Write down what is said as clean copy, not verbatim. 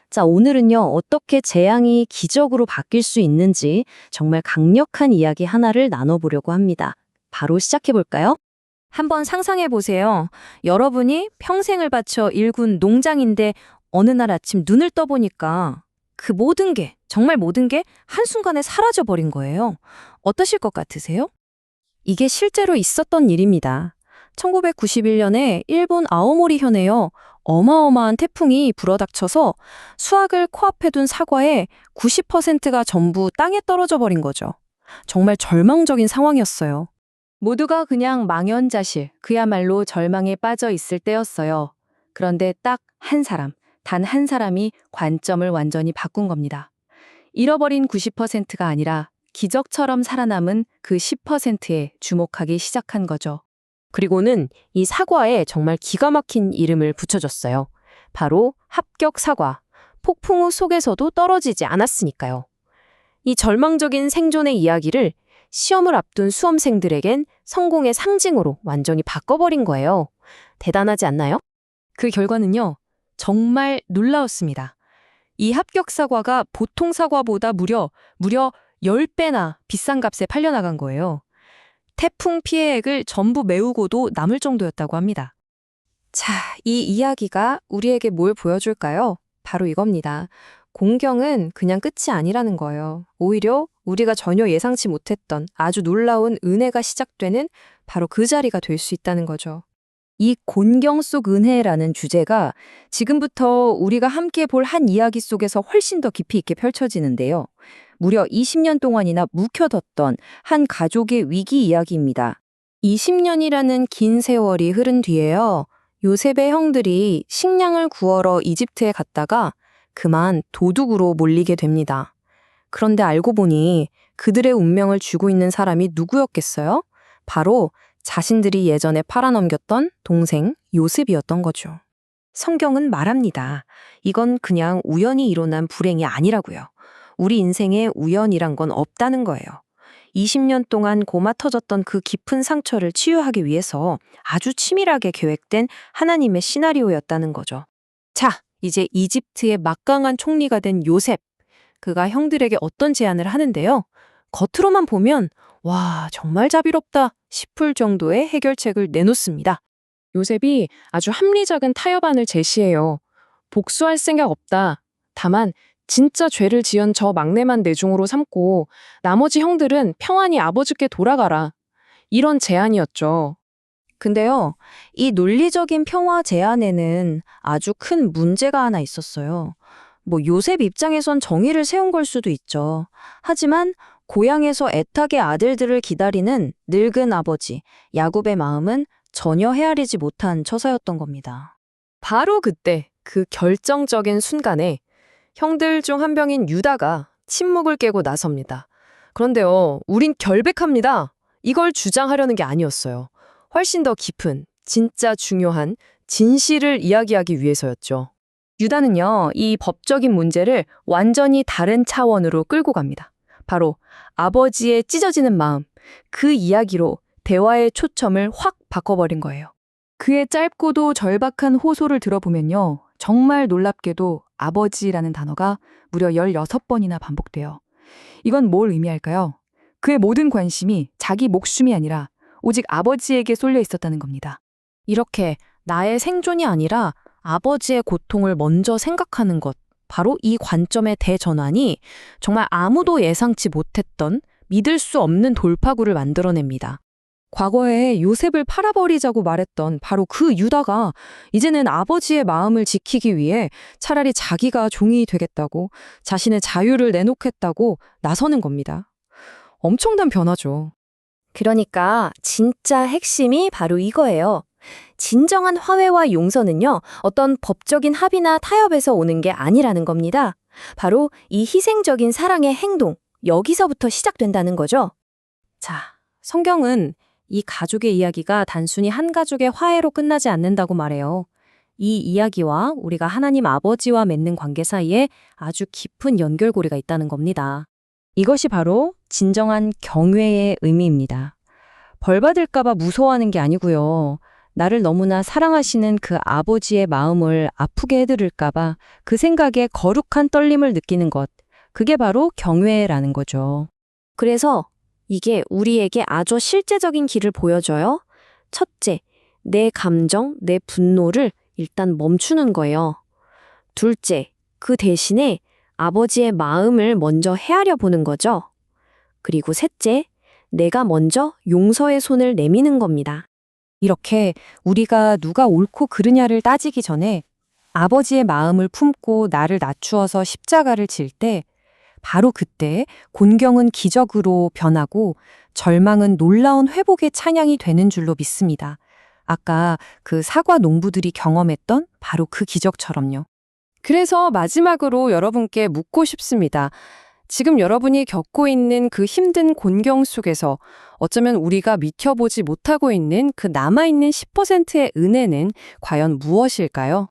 자, 오늘은요, 어떻게 재앙이 기적으로 바뀔 수 있는지 정말 강력한 이야기 하나를 나눠보려고 합니다. 바로 시작해볼까요? 한번 상상해 보세요. 여러분이 평생을 바쳐 일군 농장인데 어느 날 아침 눈을 떠보니까 그 모든 게, 정말 모든 게 한순간에 사라져 버린 거예요. 어떠실 것 같으세요? 이게 실제로 있었던 일입니다. 1991년에 일본 아오모리 현에요. 어마어마한 태풍이 불어닥쳐서 수확을 코앞에 둔 사과의 90%가 전부 땅에 떨어져 버린 거죠. 정말 절망적인 상황이었어요. 모두가 그냥 망연자실, 그야말로 절망에 빠져 있을 때였어요. 그런데 딱 한 사람, 단 한 사람이 관점을 완전히 바꾼 겁니다. 잃어버린 90%가 아니라 기적처럼 살아남은 그 10%에 주목하기 시작한 거죠. 그리고는 이 사과에 정말 기가 막힌 이름을 붙여줬어요. 바로 합격 사과. 폭풍 우 속에서도 떨어지지 않았으니까요. 이 절망적인 생존의 이야기를 시험을 앞둔 수험생들에겐 성공의 상징으로 완전히 바꿔버린 거예요. 대단하지 않나요? 그 결과는요, 정말 놀라웠습니다. 이 합격 사과가 보통 사과보다 무려 10배나 비싼 값에 팔려나간 거예요. 태풍 피해액을 전부 메우고도 남을 정도였다고 합니다. 자, 이 이야기가 우리에게 뭘 보여줄까요? 바로 이겁니다. 공경은 그냥 끝이 아니라는 거예요. 오히려 우리가 전혀 예상치 못했던 아주 놀라운 은혜가 시작되는 바로 그 자리가 될 수 있다는 거죠. 이 곤경 속 은혜라는 주제가 지금부터 우리가 함께 볼 한 이야기 속에서 훨씬 더 깊이 있게 펼쳐지는데요. 무려 20년 동안이나 묵혀뒀던 한 가족의 위기 이야기입니다. 20년이라는 긴 세월이 흐른 뒤에요. 요셉의 형들이 식량을 구하러 이집트에 갔다가 그만 도둑으로 몰리게 됩니다. 그런데 알고 보니 그들의 운명을 쥐고 있는 사람이 누구였겠어요? 바로 자신들이 예전에 팔아넘겼던 동생 요셉이었던 거죠. 성경은 말합니다. 이건 그냥 우연히 일어난 불행이 아니라고요. 우리 인생에 우연이란 건 없다는 거예요. 20년 동안 고마 터졌던 그 깊은 상처를 치유하기 위해서 아주 치밀하게 계획된 하나님의 시나리오였다는 거죠. 자, 이제 이집트의 막강한 총리가 된 요셉. 그가 형들에게 어떤 제안을 하는데요. 겉으로만 보면 와, 정말 자비롭다 싶을 정도의 해결책을 내놓습니다. 요셉이 아주 합리적인 타협안을 제시해요. 복수할 생각 없다. 다만 진짜 죄를 지은 저 막내만 내중으로 삼고 나머지 형들은 평안히 아버지께 돌아가라. 이런 제안이었죠. 근데요, 이 논리적인 평화 제안에는 아주 큰 문제가 하나 있었어요. 요셉 입장에선 정의를 세운 걸 수도 있죠. 하지만 고향에서 애타게 아들들을 기다리는 늙은 아버지 야곱의 마음은 전혀 헤아리지 못한 처사였던 겁니다. 바로 그때 그 결정적인 순간에 형들 중 한 명인 유다가 침묵을 깨고 나섭니다. 그런데요, 우린 결백합니다. 이걸 주장하려는 게 아니었어요. 훨씬 더 깊은, 진짜 중요한 진실을 이야기하기 위해서였죠. 유다는요, 이 법적인 문제를 완전히 다른 차원으로 끌고 갑니다. 바로 아버지의 찢어지는 마음, 그 이야기로 대화의 초점을 확 바꿔버린 거예요. 그의 짧고도 절박한 호소를 들어보면요, 정말 놀랍게도 아버지라는 단어가 무려 16번이나 반복돼요. 이건 뭘 의미할까요? 그의 모든 관심이 자기 목숨이 아니라 오직 아버지에게 쏠려 있었다는 겁니다. 이렇게 나의 생존이 아니라 아버지의 고통을 먼저 생각하는 것, 바로 이 관점의 대전환이 정말 아무도 예상치 못했던 믿을 수 없는 돌파구를 만들어냅니다. 과거에 요셉을 팔아버리자고 말했던 바로 그 유다가 이제는 아버지의 마음을 지키기 위해 차라리 자기가 종이 되겠다고 자신의 자유를 내놓겠다고 나서는 겁니다. 엄청난 변화죠. 그러니까 진짜 핵심이 바로 이거예요. 진정한 화해와 용서는요, 어떤 법적인 합의나 타협에서 오는 게 아니라는 겁니다. 바로 이 희생적인 사랑의 행동, 여기서부터 시작된다는 거죠. 자, 성경은 이 가족의 이야기가 단순히 한 가족의 화해로 끝나지 않는다고 말해요. 이 이야기와 우리가 하나님 아버지와 맺는 관계 사이에 아주 깊은 연결고리가 있다는 겁니다. 이것이 바로 진정한 경외의 의미입니다. 벌 받을까 봐 무서워하는 게 아니고요. 나를 너무나 사랑하시는 그 아버지의 마음을 아프게 해드릴까봐 그 생각에 거룩한 떨림을 느끼는 것. 그게 바로 경외라는 거죠. 그래서 이게 우리에게 아주 실제적인 길을 보여줘요. 첫째, 내 감정, 내 분노를 일단 멈추는 거예요. 둘째, 그 대신에 아버지의 마음을 먼저 헤아려 보는 거죠. 그리고 셋째, 내가 먼저 용서의 손을 내미는 겁니다. 이렇게 우리가 누가 옳고 그르냐를 따지기 전에 아버지의 마음을 품고 나를 낮추어서 십자가를 질 때 바로 그때 곤경은 기적으로 변하고 절망은 놀라운 회복의 찬양이 되는 줄로 믿습니다. 아까 그 사과 농부들이 경험했던 바로 그 기적처럼요. 그래서 마지막으로 여러분께 묻고 싶습니다. 지금 여러분이 겪고 있는 그 힘든 곤경 속에서 어쩌면 우리가 미켜보지 못하고 있는 그 남아있는 10%의 은혜는 과연 무엇일까요?